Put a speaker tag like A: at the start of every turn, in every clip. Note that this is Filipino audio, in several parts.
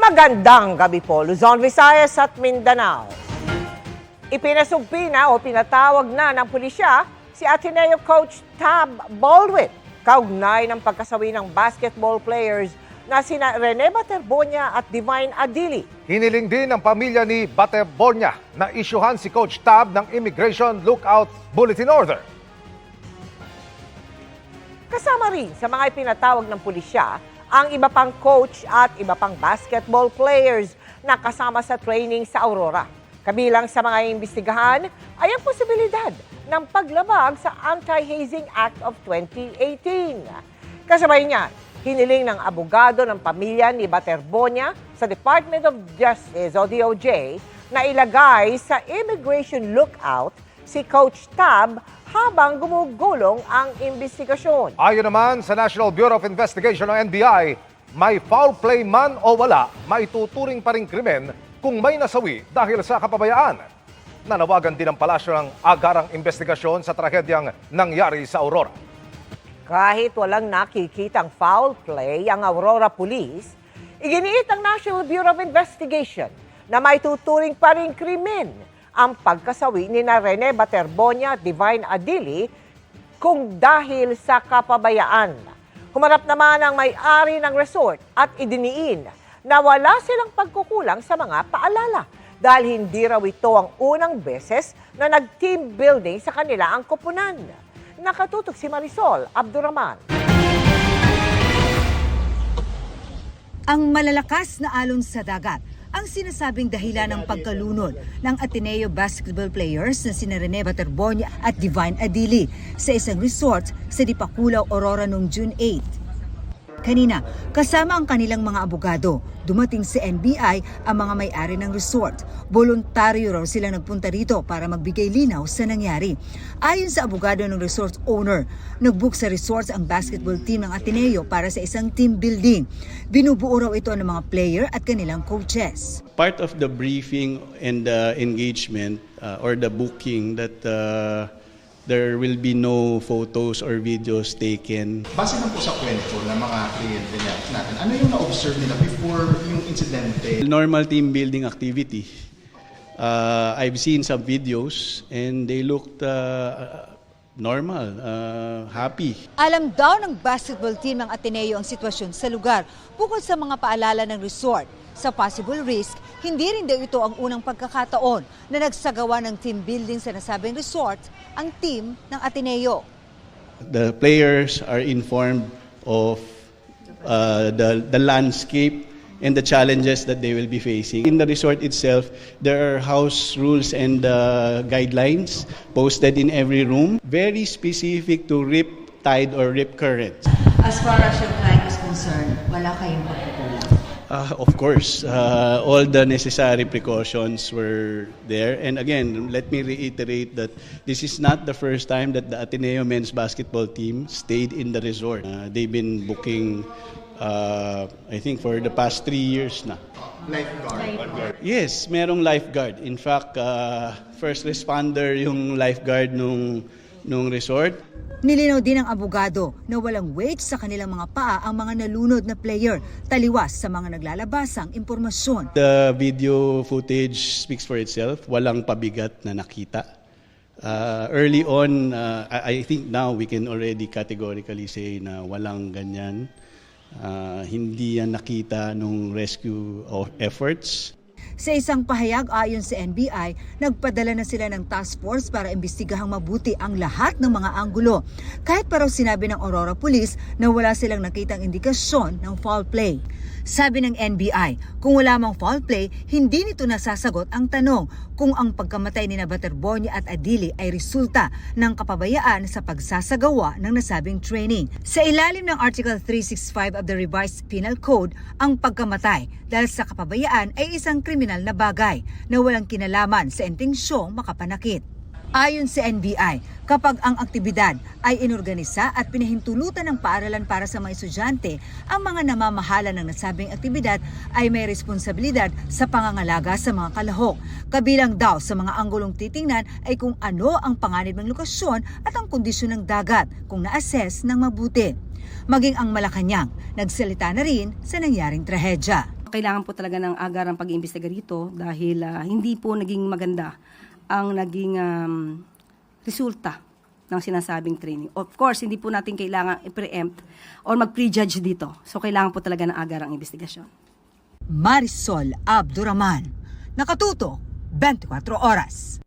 A: Magandang gabi po, Luzon, Visayas at Mindanao. Ipinasugpi na o pinatawag na ng pulisya si Ateneo coach Tab Baldwin kaugnay ng pagkasawi ng basketball players na sina Rene Baterbonia at Divine Adili.
B: Hiniling din ng pamilya ni Baterbonia na isyuhan si Coach Tab ng Immigration Lookout Bulletin Order.
A: Kasama rin sa mga ipinatawag ng pulisya ang iba pang coach at iba pang basketball players na kasama sa training sa Aurora. Kabilang sa mga imbestigahan ay ang posibilidad ng paglabag sa Anti-Hazing Act of 2018. Kasabay niyan, hiniling ng abogado ng pamilya ni Baterbonia sa Department of Justice o DOJ na ilagay sa Immigration Lookout si Coach Tab habang gumugulong ang imbestigasyon.
B: Ayon naman sa National Bureau of Investigation o NBI, may foul play man o wala, maituturing pa rin krimen kung may nasawi dahil sa kapabayaan. Nanawagan din ang palasyo ng agarang investigasyon sa trahedyang nangyari sa Aurora.
A: Kahit walang nakikitang foul play ang Aurora Police, iginiit ang National Bureau of Investigation na maituturing pa rin krimen ang pagkasawi ni na Rene Baterbonia at Divine Adili kung dahil sa kapabayaan. Humarap naman ang may-ari ng resort at idiniin na wala silang pagkukulang sa mga paalala dahil hindi raw ito ang unang beses na nag-team building sa kanila ang koponan. Nakatutok si Marisol Abduraman.
C: Ang malalakas na alon sa dagat ang sinasabing dahilan ng pagkalunod ng Ateneo basketball players na sina Rene Baterbonia at Divine Adili sa isang resort sa Dipakulaw, Aurora noong June 8. Kanina, kasama ang kanilang mga abogado, dumating sa NBI ang mga may-ari ng resort. Voluntaryo raw silang nagpunta rito para magbigay linaw sa nangyari. Ayon sa abogado ng resort owner, nagbook sa resort ang basketball team ng Ateneo para sa isang team building. Binubuo raw ito ng mga player at kanilang coaches.
D: Part of the briefing and the engagement or the booking that there will be no photos or videos taken.
E: Base lang po sa kwento ng mga kliyente natin, ano yung na-observe nila before yung insidente?
D: Normal team building activity. I've seen some videos and they looked normal, happy.
C: Alam daw ng basketball team ng Ateneo ang sitwasyon sa lugar bukod sa mga paalala ng resort. Sa possible risk, hindi rin daw ito ang unang pagkakataon na nagsagawa ng team building sa nasabing resort ang team ng Ateneo.
D: The players are informed of the landscape and the challenges that they will be facing. In the resort itself, there are house rules and guidelines posted in every room, very specific to rip tide or rip current.
F: As far as your client is concerned, wala kayong pagkukulang?
D: Of course, all the necessary precautions were there. And again, let me reiterate that this is not the first time that the Ateneo men's basketball team stayed in the resort. They've been booking, I think, for the past 3 years na.
E: Lifeguard.
D: Yes, merong lifeguard. In fact, first responder yung lifeguard nung resort.
C: Nilinaw din ng abogado na walang weight sa kanilang mga paa ang mga nalunod na player, taliwas sa mga naglalabasang impormasyon.
D: The video footage speaks for itself. Walang pabigat na nakita. Early on, I think now we can already categorically say na walang ganyan. Hindi yan nakita nung rescue efforts.
C: Sa isang pahayag ayon sa NBI, nagpadala na sila ng task force para imbestigahang mabuti ang lahat ng mga anggulo. Kahit pa raw sinabi ng Aurora Police na wala silang nakitang indikasyon ng foul play. Sabi ng NBI, kung wala mang foul play, hindi nito nasasagot ang tanong kung ang pagkamatay ni Baterbonia at Adili ay resulta ng kapabayaan sa pagsasagawa ng nasabing training. Sa ilalim ng Article 365 of the Revised Penal Code, ang pagkamatay dahil sa kapabayaan ay isang kriminal na bagay na walang kinalaman sa intensyong makapanakit. Ayon sa NBI, kapag ang aktibidad ay inorganisa at pinahintulutan ng paaralan para sa mga estudyante, ang mga namamahala ng nasabing aktibidad ay may responsibilidad sa pangangalaga sa mga kalahok. Kabilang daw sa mga anggulong titingnan ay kung ano ang panganib ng lokasyon at ang kondisyon ng dagat kung na-assess ng mabuti. Maging ang Malacanang, nagsalita na rin sa nangyaring trahedya.
G: Kailangan po talaga ng agarang pag-iimbestiga rito dahil hindi po naging maganda ang naging resulta ng sinasabing training. Of course, hindi po natin kailangan i-preempt or mag-prejudge dito. So, kailangan po talaga ng agarang investigasyon.
C: Marisol Abduraman, nakatutok 24 oras.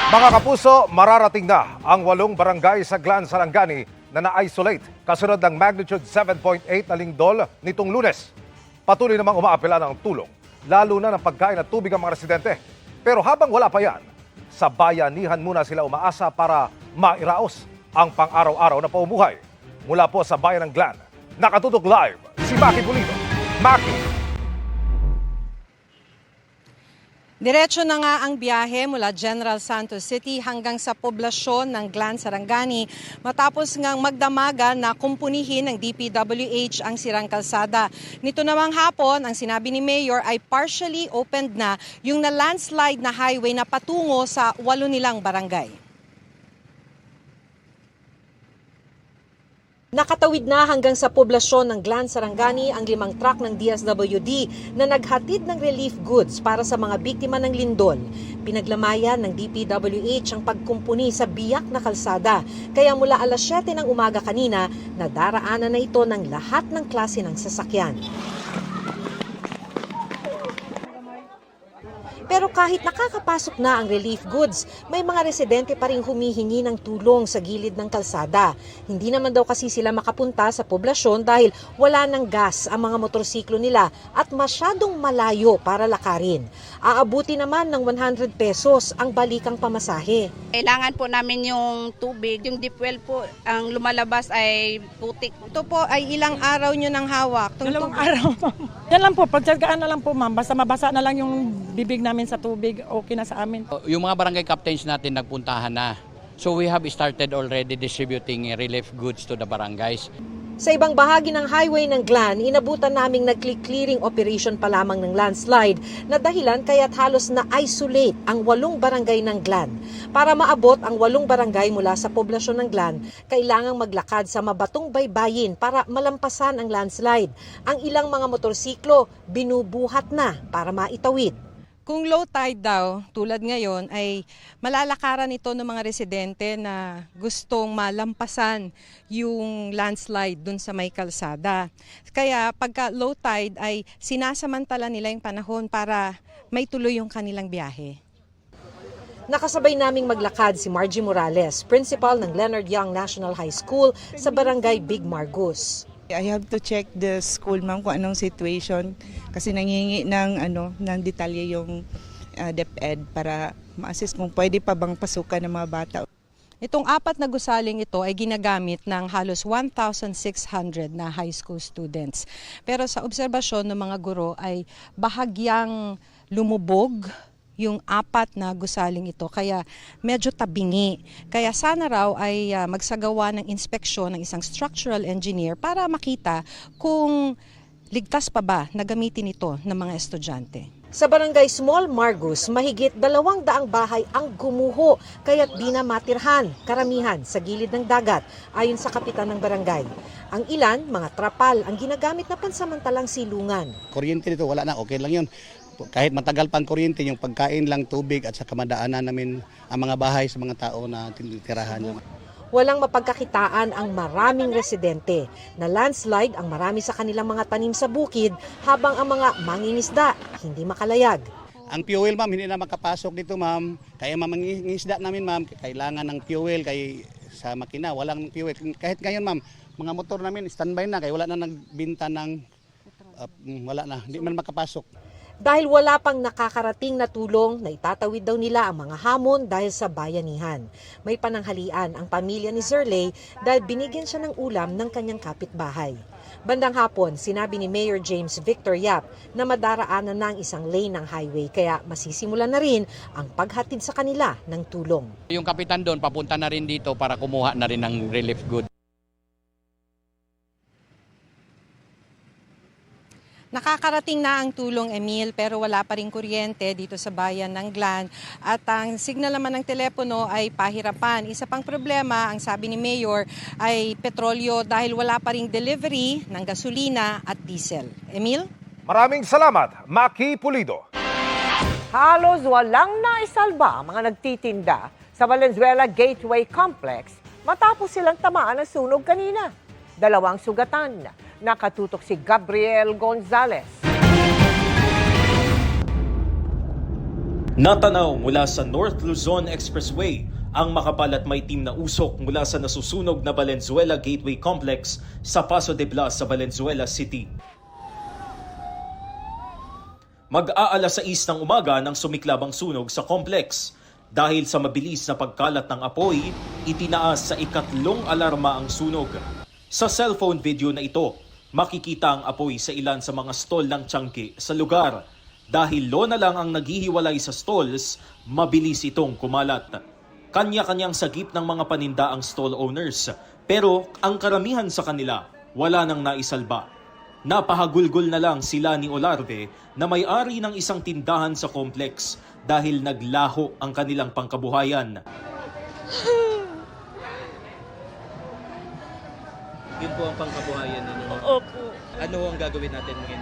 B: Mga kapuso, mararating na ang 8 barangay sa Glan, Sarangani na na-isolate kasunod ng magnitude 7.8 na lindol nitong Lunes. Patuloy namang umaapela ng tulong, lalo na ng pagkain at tubig ang mga residente. Pero habang wala pa yan, sa bayanihan muna sila umaasa para mairaos ang pang-araw-araw na pamumuhay. Mula po sa bayan ng Glan, nakatutok live si Maki Pulido. Maki!
H: Diretso na nga ang biyahe mula General Santos City hanggang sa poblasyon ng Glan, Sarangani matapos ngang magdamagan na kumpunihin ng DPWH ang sirang kalsada. Nito namang hapon, ang sinabi ni Mayor ay partially opened na yung na-landslide na highway na patungo sa 8 nilang barangay. Nakatawid na hanggang sa poblasyon ng Glan, Sarangani ang 5 truck ng DSWD na naghatid ng relief goods para sa mga biktima ng lindol. Pinaglamayan ng DPWH ang pagkumpuni sa biyak na kalsada. Kaya mula alas 7 ng umaga kanina, nadaraanan na ito ng lahat ng klase ng sasakyan. Pero kahit nakakapasok na ang relief goods, may mga residente pa rin humihingi ng tulong sa gilid ng kalsada. Hindi naman daw kasi sila makapunta sa poblasyon dahil wala ng gas ang mga motorsiklo nila at masyadong malayo para lakarin. Aabuti naman ng 100 pesos ang balikang pamasahe.
I: Kailangan po namin yung tubig. Yung deep well po, ang lumalabas ay putik.
H: Ito po ay ilang araw nyo nang hawak?
J: 2 araw, ma'am. Yan lang po, pagtsagaan na lang po, ma'am. Basta mabasa na lang yung bibig namin sa tubig, okay na sa amin.
K: Yung mga barangay captains natin nagpuntahan na. So we have started already distributing relief goods to the barangays.
H: Sa ibang bahagi ng highway ng Glan, inabutan naming nag-clearing operation pa lamang ng landslide na dahilan kaya't halos na-isolate ang 8 barangay ng Glan. Para maabot ang 8 barangay mula sa poblasyon ng Glan, kailangang maglakad sa mabatong baybayin para malampasan ang landslide. Ang ilang mga motorsiklo binubuhat na para maitawid. Kung low tide daw, tulad ngayon, ay malalakaran ito ng mga residente na gustong malampasan yung landslide dun sa may kalsada. Kaya pagka low tide ay sinasamantala nila yung panahon para may tuloy yung kanilang biyahe. Nakasabay naming maglakad si Margie Morales, principal ng Leonard Young National High School sa barangay Big Margus.
L: I have to check the school, ma'am, kung anong situation kasi nangihingi ng detalye yung DepEd para ma-assist kung pwede pa bang pasukan ng mga bata.
H: Itong 4 na gusaling ito ay ginagamit ng halos 1,600 na high school students. Pero sa obserbasyon ng mga guro ay bahagyang lumubog yung 4 na gusaling ito, kaya medyo tabingi. Kaya sana raw ay magsagawa ng inspeksyon ng isang structural engineer para makita kung ligtas pa ba na gamitin ito ng mga estudyante. Sa barangay Small Margus, mahigit 200 bahay ang gumuho kaya't di na matirhan, karamihan sa gilid ng dagat ayon sa kapitan ng barangay. Ang ilan, mga trapal, ang ginagamit na pansamantalang silungan.
M: Kuryente dito wala na, okay lang yun. Kahit matagal pang kuryente, yung pagkain lang, tubig at sa kamadaanan namin ang mga bahay sa mga tao na tinitirahan.
H: Walang mapagkakitaan ang maraming residente na landslide ang marami sa kanilang mga tanim sa bukid habang ang mga mangingisda hindi makalayag.
M: Ang fuel, ma'am, hindi na makapasok dito, ma'am. Kaya mangingisda namin, ma'am, kailangan ng fuel kay sa makina, walang fuel. Kahit ngayon, ma'am, mga motor namin standby na kaya wala na nagbinta ng wala na, hindi man makapasok.
H: Dahil wala pang nakakarating na tulong, na itatawid daw nila ang mga hamon dahil sa bayanihan. May pananghalian ang pamilya ni Zerley dahil binigyan siya ng ulam ng kanyang kapitbahay. Bandang hapon, sinabi ni Mayor James Victor Yap na madaraanan na ang isang lane ng highway kaya masisimulan na rin ang paghatid sa kanila ng tulong.
K: Yung kapitan doon papunta na rin dito para kumuha na rin ng relief goods.
H: Nakakarating na ang tulong, Emil, pero wala pa rin kuryente dito sa bayan ng Glan. At ang signal naman ng telepono ay pahirapan. Isa pang problema, ang sabi ni Mayor, ay petrolyo dahil wala pa ring delivery ng gasolina at diesel. Emil?
B: Maraming salamat, Maki Pulido.
A: Halos walang naisalba ang mga nagtitinda sa Valenzuela Gateway Complex matapos silang tamaan ng sunog kanina. 2 sugatan. Nakatutok si Gabriel Gonzalez.
N: Natanaw mula sa North Luzon Expressway ang makapal at maitim na usok mula sa nasusunog na Valenzuela Gateway Complex sa Paso de Blas sa Valenzuela City. Mag-aalas 6 ng umaga nang sumiklab ang sunog sa complex. Dahil sa mabilis na pagkalat ng apoy, itinaas sa 3 alarma ang sunog. Sa cellphone video na ito, makikita ang apoy sa ilan sa mga stall ng Tiangge sa lugar. Dahil lona lang ang naghihiwalay sa stalls, mabilis itong kumalat. Kanya-kanyang sagip ng mga paninda ang stall owners, pero ang karamihan sa kanila wala nang naisalba. Napahagulgol na lang sila ni Olarve na may-ari ng isang tindahan sa complex dahil naglaho ang kanilang pangkabuhayan.
O: Yun po ang pangkabuhayan ninyo.
J: Opo.
O: Ano ang gagawin natin ngayon?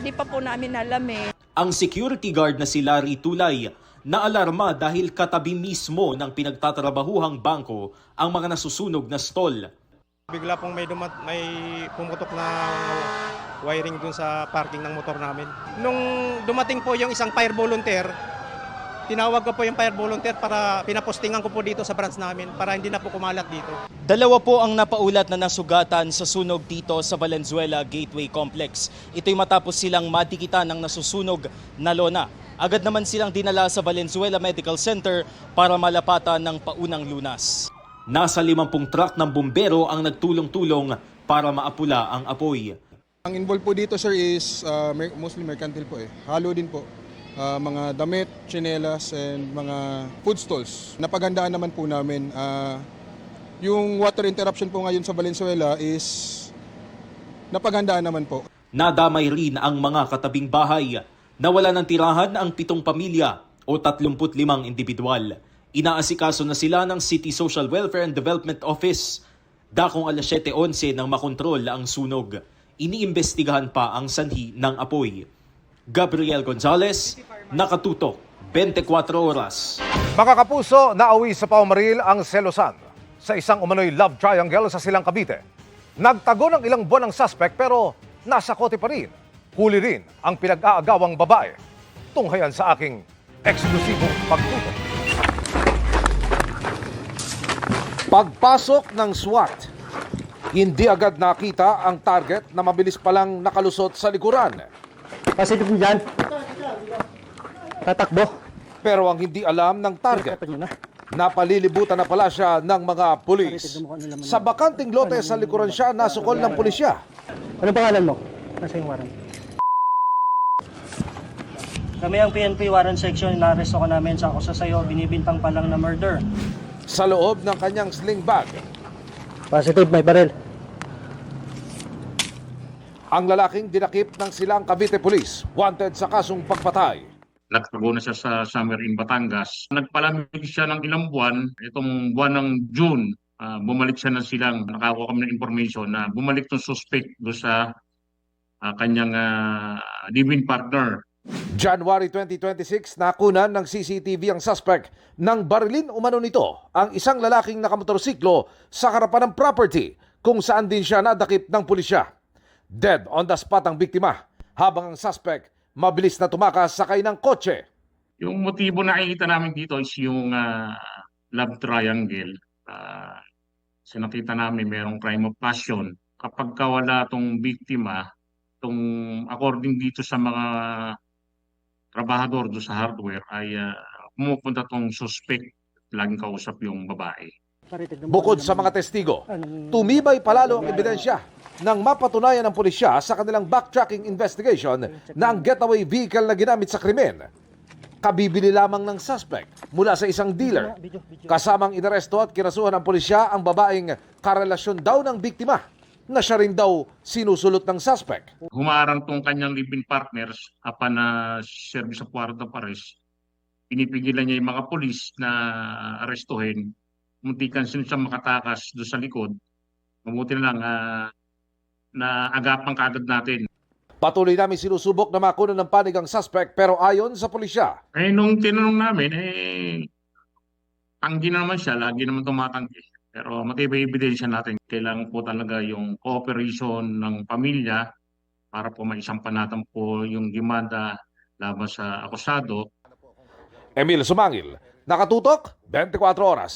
J: Di pa po namin alam eh.
N: Ang security guard na si Larry Tulay naalarma dahil katabi mismo ng pinagtatrabahuhang bangko ang mga nasusunog na stall.
P: Bigla pong may pumutok na wiring dun sa parking ng motor namin. Nung dumating po yung isang fire volunteer, tinawag ko po yung fire volunteer para pinapostingan ko po dito sa branch namin para hindi na po kumalat dito.
O: 2 po ang napaulat na nasugatan sa sunog dito sa Valenzuela Gateway Complex. Ito'y matapos silang matikitan ng nasusunog na lona. Agad naman silang dinala sa Valenzuela Medical Center para malapatan ng paunang lunas.
N: Nasa 50 truck ng bumbero ang nagtulong-tulong para maapula ang apoy.
Q: Ang involved po dito, sir, is mostly mercantile po eh. Halo din po. Mga damit, tsinelas, and mga food stalls. Napaghandaan naman po namin. Yung water interruption po ngayon sa Valenzuela is napaghandaan naman po.
N: Nadamay rin ang mga katabing bahay. Nawala ng tirahan ang 7 pamilya o 35 individual. Inaasikaso na sila ng City Social Welfare and Development Office. Dakong alas 7:11 nang makontrol ang sunog. Iniimbestigahan pa ang sanhi ng apoy. Gabriel Gonzalez, Nakatutok, 24 oras.
B: Mga kapuso, nauwi sa paumaril ang selosan sa isang umano'y love triangle sa Silang Cavite. Nagtago ng ilang buwan ang suspect pero nasa kote pa rin. Huli rin ang pinag-aagawang babae. Tunghayan sa aking eksklusibong pagtutok. Pagpasok ng SWAT, hindi agad nakita ang target na mabilis palang nakalusot sa likuran.
R: Positive dyan. Tatakbo.
B: Pero ang hindi alam ng target, napalilibutan na pala siya ng mga pulis. Sa bakanting lote sa likuran siya, nasukol ng pulisya.
R: Anong pangalan mo? Nasa yung warrant. Kami ang PNP warrant section, na-arresto ko namin sa akusa sa'yo, binibintang pa lang na murder.
B: Sa loob ng kanyang sling bag,
R: Positive, may baril.
B: ang lalaking dinakip ng Silang Cavite Police, wanted sa kasong pagpatay.
S: Nagtago na siya sa Summer in Batangas. Nagpalamig siya ng ilang buwan. Itong buwan ng June, bumalik siya ng Silang. Nakakuha kami ng information na bumalik itong suspect doon sa kanyang live-in partner.
B: January 2026, nakunan ng CCTV ang suspect nang barilin umano nito ang isang lalaking nakamotorsiklo sa harapan ng property kung saan din siya nadakip ng pulisya. Dead on the spot ang biktima habang ang suspect mabilis na tumakas sakay ng kotse.
S: Yung motibo na nakikita namin dito is yung love triangle. Sinakita namin mayroong crime of passion. Kapag wala itong biktima, according dito sa mga trabahador do sa hardware ay pumupunta tong suspect, laging kausap yung babae.
B: Bukod sa mga testigo, tumibay palalo ang ebidensya nang mapatunayan ng pulisya sa kanilang backtracking investigation na ang getaway vehicle na ginamit sa krimen kabibili lamang ng suspect mula sa isang dealer. Kasamang inaresto at kinasuhan ng pulisya ang babaeng karelasyon daw ng biktima na siya rin daw sinusulot ng suspect.
S: Humarang tong kanyang live-in partners upon na service of warrant of arrest. Pinipigilan niya yung mga pulis na arestuhin. Muntikan siya makatakas doon sa likod. Mabuti na lang na agapan kaagad natin.
B: Patuloy namin sinusubok na makunan ng panig ang suspect pero ayon sa pulisya.
S: Nung tinanong namin, tanggi na naman siya, lagi naman tumatanggi. Pero matibay ebidensya natin. Kailangan po talaga yung cooperation ng pamilya para po maisampan natin po yung demanda laban sa akusado.
B: Emil Sumangil, nakatutok, 24 oras.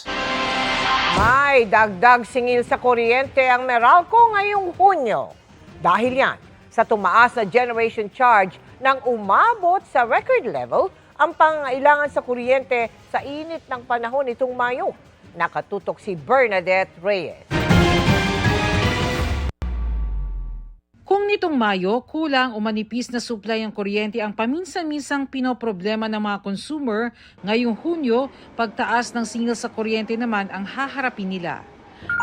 A: May dagdag singil sa kuryente ang Meralco ngayong Hunyo. Dahil yan, sa tumaas na generation charge nang umabot sa record level ang pangailangan sa kuryente sa init ng panahon itong Mayo. Nakatutok si Bernadette Reyes.
T: Kung nitong Mayo, kulang o manipis na supply ng kuryente ang paminsan-minsang pinoproblema ng mga consumer, ngayong Hunyo, pagtaas ng singil sa kuryente naman ang haharapin nila.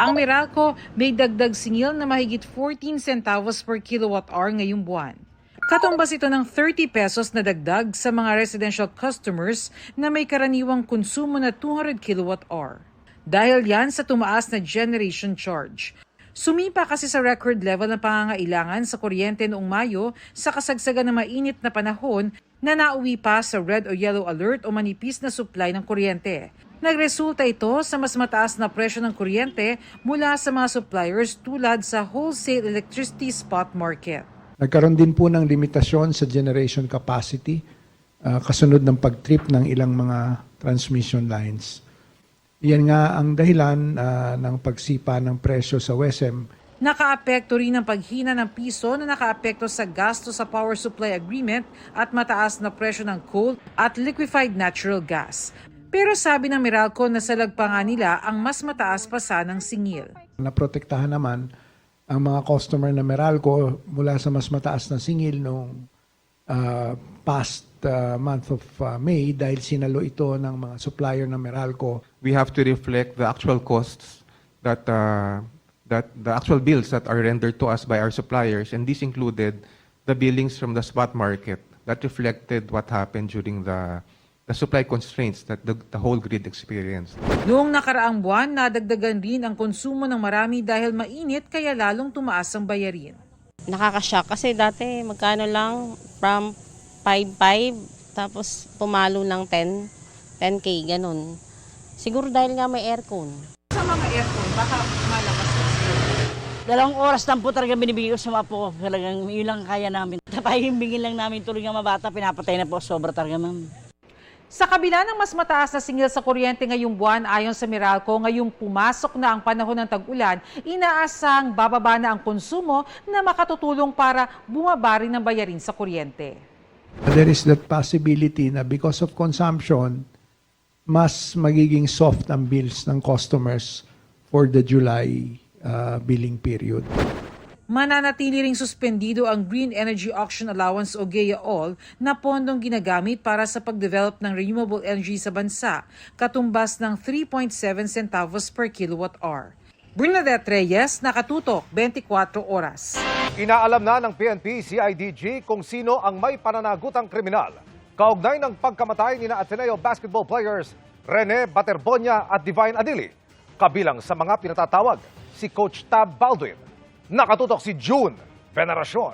T: Ang Meralco may dagdag singil na mahigit 14 centavos per kilowatt-hour ngayong buwan. Katumbas ito ng 30 pesos na dagdag sa mga residential customers na may karaniwang konsumo na 200 kilowatt-hour. Dahil yan sa tumaas na generation charge. Sumipa kasi sa record level ng pangangailangan sa kuryente noong Mayo sa kasagsagan ng mainit na panahon na nauwi pa sa red o yellow alert o manipis na supply ng kuryente. Nagresulta ito sa mas mataas na presyo ng kuryente mula sa mga suppliers tulad sa wholesale electricity spot market.
U: Nagkaroon din po ng limitasyon sa generation capacity kasunod ng pag-trip ng ilang mga transmission lines. Yan nga ang dahilan ng pagsipa ng presyo sa WESM.
T: Nakaapekto rin ang paghina ng piso na nakaapekto sa gasto sa power supply agreement at mataas na presyo ng coal at liquefied natural gas. Pero sabi ng Meralco na salagpa nga nila ang mas mataas pa sanang singil.
U: Naprotektahan naman ang mga customer na Meralco mula sa mas mataas na singil noong past month of May dahil sinalo ito ng mga supplier ng Meralco.
V: We have to reflect the actual costs that the actual bills that are rendered to us by our suppliers, and this included the billings from the spot market that reflected what happened during the supply constraints that the whole grid experienced.
T: Noong nakaraang buwan, nadagdagan rin ang konsumo ng marami dahil mainit kaya lalong tumaas ang bayarin.
W: Nakakashock kasi dati magkano lang from 5.5 tapos pumalo ng 10K ganun. Siguro dahil nga may aircon.
T: Sa mga aircon, baka malakas na sila.
X: 2 oras lang po talaga binibigay ko sa mga po. Talagang yun lang kaya namin. Tapahimbingin lang namin tuloy ng mga bata, pinapatay na po. Sobra talaga, ma'am.
T: Sa kabila ng mas mataas na singil sa kuryente ngayong buwan ayon sa Meralco, ngayong pumasok na ang panahon ng tag-ulan, inaasang bababa na ang konsumo na makatutulong para bumaba rin ang bayarin sa kuryente.
U: There is that possibility na because of consumption, mas magiging soft ang bills ng customers for the July billing period.
T: Mananatili ring suspendido ang Green Energy Auction Allowance o GEA-all na pondong ginagamit para sa pagdevelop ng renewable energy sa bansa, katumbas ng 3.7 centavos per kilowatt-hour. Bernadette Reyes, nakatutok, 24 oras.
B: Inaalam na ng PNP CIDG kung sino ang may pananagutang kriminal kaugnay ng pagkamatay ni Ateneo basketball players Rene Baterbonia at Divine Adili. Kabilang sa mga pinatatawag si Coach Tab Baldwin. Nakatutok si June Veneracion.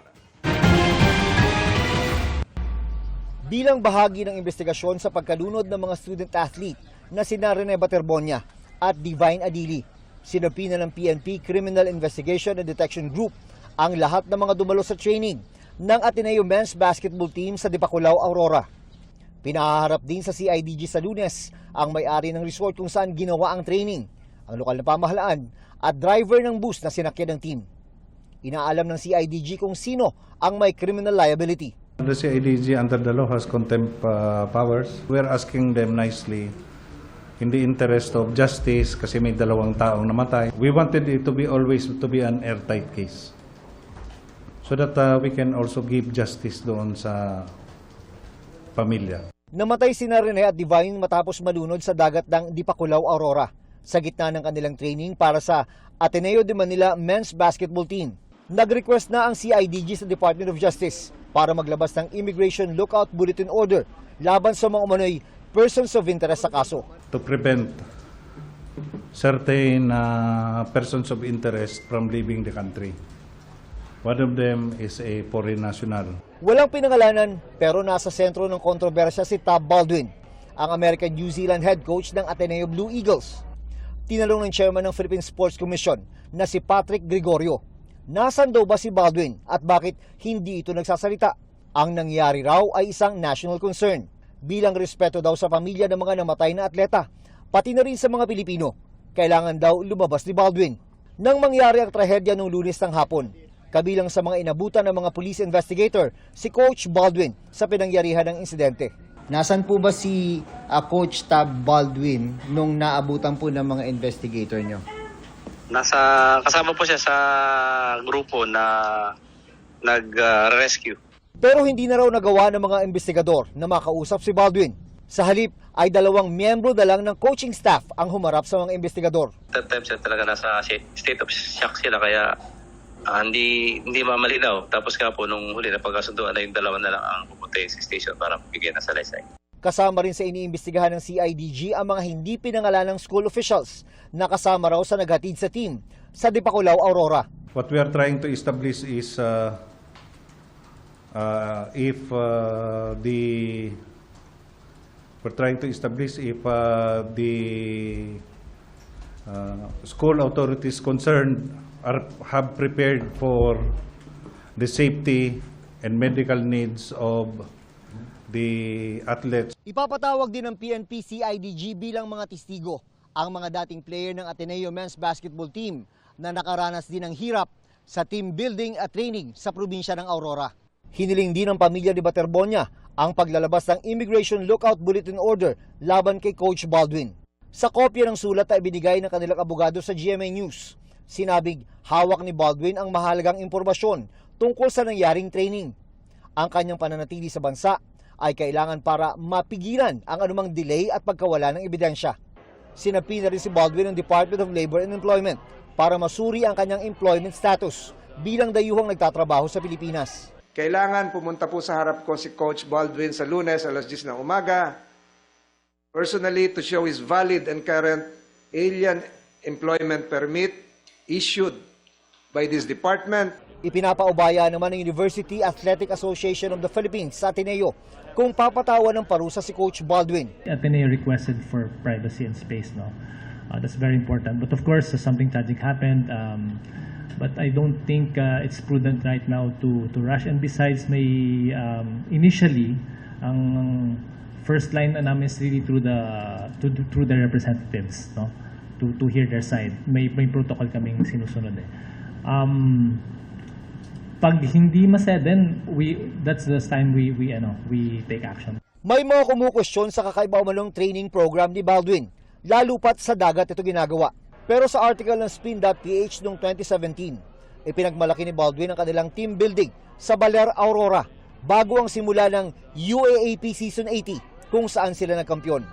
Y: Bilang bahagi ng investigasyon sa pagkalunod ng mga student-athlete na sina Rene Baterbonia at Divine Adili, sinapina ng PNP Criminal Investigation and Detection Group ang lahat ng mga dumalo sa training ng Ateneo Men's Basketball Team sa Dipakulaw, Aurora. Pinaharap din sa CIDG sa Lunes ang may-ari ng resort kung saan ginawa ang training, ang lokal na pamahalaan at driver ng bus na sinakyan ng team. Inaalam ng CIDG kung sino ang may criminal liability.
Z: The CIDG under the law has contempt powers. We're asking them nicely, in the interest of justice, kasi may 2 taong namatay. We wanted it to be always to be an airtight case, so that we can also give justice doon sa pamilya.
Y: Namatay sina Rene at Divine matapos malunod sa dagat ng Dipakulaw, Aurora. sa gitna ng kanilang training para sa Ateneo de Manila Men's Basketball Team. Nag-request na ang CIDG sa Department of Justice para maglabas ng Immigration Lookout Bulletin Order laban sa mga umano'y persons of interest sa kaso.
Z: To prevent certain persons of interest from leaving the country. One of them is a foreign national.
Y: Walang pinangalanan pero nasa sentro ng kontrobersya si Tab Baldwin, ang American-New Zealand head coach ng Ateneo Blue Eagles. Tinanong ng chairman ng Philippine Sports Commission na si Patrick Gregorio, nasan daw ba si Baldwin at bakit hindi ito nagsasalita? Ang nangyari raw ay isang national concern. Bilang respeto daw sa pamilya ng mga namatay na atleta, pati na rin sa mga Pilipino, kailangan daw lumabas ni Baldwin. Nang mangyari ang trahedya noong Lunes ng hapon, kabilang sa mga inabutan ng mga police investigator, si Coach Baldwin sa pinangyarihan ng insidente. Nasaan po ba si Coach Tab Baldwin nung naabutan po ng mga investigator nyo?
C: Kasama po siya sa grupo na nag-rescue.
Y: Pero hindi na raw nagawa ng mga investigador na makausap si Baldwin. Sa halip ay 2 miyembro na lang ng coaching staff ang humarap sa mga investigador.
C: That time sila talaga nasa state of shock sila kaya hindi mamalinaw. Tapos nga po nung huli na pagkasunduan na yung 2 na lang ang pupunta sa station para bigyan ng salaysay.
Y: Kasama rin sa iniimbestigahan ng CIDG ang mga hindi pinangalanang school officials na kasama raw sa naghatid sa team sa Dipakulaw, Aurora.
Z: What we are trying to establish is if the school authorities concerned have prepared for the safety and medical needs of the athletes.
Y: Ipapatawag din ng PNP CIDG bilang mga testigo ang mga dating player ng Ateneo Men's Basketball Team na nakaranas din ng hirap sa team building at training sa probinsya ng Aurora. Hiniling din ng pamilya ni Baterbonia ang paglalabas ng Immigration Lookout Bulletin Order laban kay Coach Baldwin. Sa kopya ng sulat na ibinigay ng kanilang abogado sa GMA News, sinabing hawak ni Baldwin ang mahalagang impormasyon tungkol sa nangyaring training. Ang kanyang pananatili sa bansa ay kailangan para mapigilan ang anumang delay at pagkawala ng ebidensya. Sinapi na rin si Baldwin ng Department of Labor and Employment para masuri ang kanyang employment status bilang dayuhang nagtatrabaho sa Pilipinas.
D: Kailangan pumunta po sa harap ko si Coach Baldwin sa Lunes alas 10 ng umaga, personally to show his valid and current alien employment permit issued by this department.
Y: Ipinapaubaya naman ng University Athletic Association of the Philippines sa Ateneo kung papatawan ng parusa si Coach Baldwin.
E: Ateneo requested for privacy and space, no? That's very important. But of course, something tragic happened. But I don't think it's prudent right now to rush. And besides, may initially ang first line na namin is really through the representatives, no? To hear their side. May protocol kaming sinusunod eh. Pag hindi masaya, then that's the time we take action.
Y: May mga kumukwestiyon sa kakaiba umanong training program ni Baldwin, lalo pat sa dagat ito ginagawa. Pero sa article ng Spin.ph noong 2017, ipinagmalaki ni Baldwin ang kanilang team building sa Baler, Aurora bago ang simula ng UAAP Season 80 kung saan sila nagkampiyon.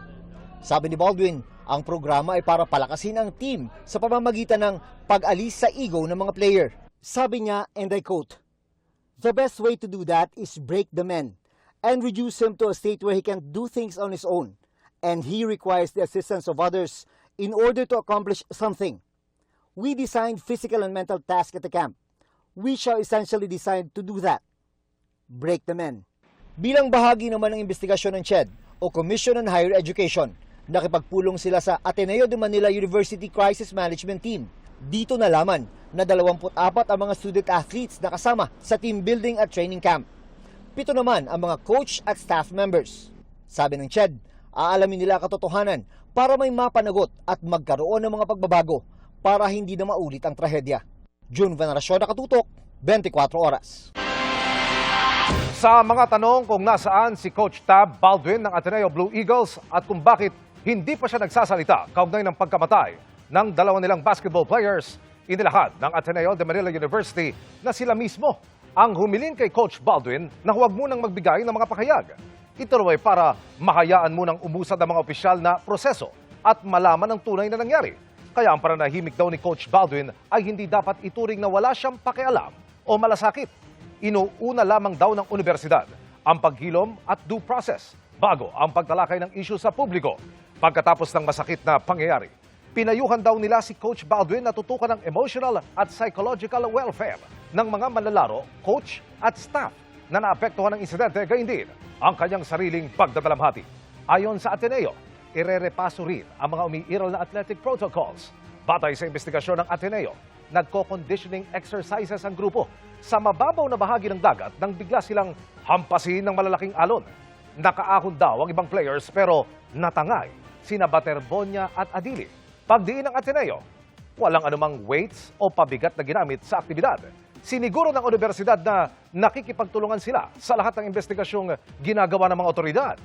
Y: Sabi ni Baldwin, ang programa ay para palakasin ang team sa pamamagitan ng pag-alis sa ego ng mga player. Sabi niya, and I quote, "The best way to do that is break the man and reduce him to a state where he can't do things on his own and he requires the assistance of others in order to accomplish something. We designed physical and mental tasks at the camp. We shall essentially decide to do that. Break the man." Bilang bahagi naman ng investigasyon ng CHED o Commission on Higher Education, nakipagpulong sila sa Ateneo de Manila University Crisis Management Team. Dito nalaman na 24 ang mga student athletes na kasama sa team building at training camp. 7 naman ang mga coach at staff members. Sabi ng CHED, aalamin nila katotohanan para may mapanagot at magkaroon ng mga pagbabago para hindi na maulit ang trahedya. June Veneracion, Nakatutok, 24 Oras.
B: Sa mga tanong kung nasaan si Coach Tab Baldwin ng Ateneo Blue Eagles at kung bakit hindi pa siya nagsasalita kaugnay ng pagkamatay ng 2 nilang basketball players, inilahad ng Ateneo de Manila University na sila mismo ang humiling kay Coach Baldwin na huwag munang magbigay ng mga pahayag. Ito raw ay para mahayaan munang umusad ang mga opisyal na proseso at malaman ang tunay na nangyari. Kaya ang pananahimik daw ni Coach Baldwin ay hindi dapat ituring na wala siyang pakialam o malasakit. Inuuna lamang daw ng universidad ang paghilom at due process bago ang pagtalakay ng issue sa publiko. Pagkatapos ng masakit na pangyayari, pinayuhan daw nila si Coach Baldwin na tutukan ng emotional at psychological welfare ng mga manlalaro, coach at staff na naapektuhan ng insidente, gayon din ang kanyang sariling pagdadalamhati. Ayon sa Ateneo, irerepaso rin ang mga umiiral na athletic protocols. Batay sa investigasyon ng Ateneo, nagko-conditioning exercises ang grupo sa mababaw na bahagi ng dagat nang bigla silang hampasin ng malalaking alon. Nakaahon daw ang ibang players pero natangay sina Baterbonia at Adili. Pagdiin ng Ateneo, walang anumang weights o pabigat na ginamit sa aktibidad. Siniguro ng universidad na nakikipagtulungan sila sa lahat ng investigasyong ginagawa ng mga otoridad.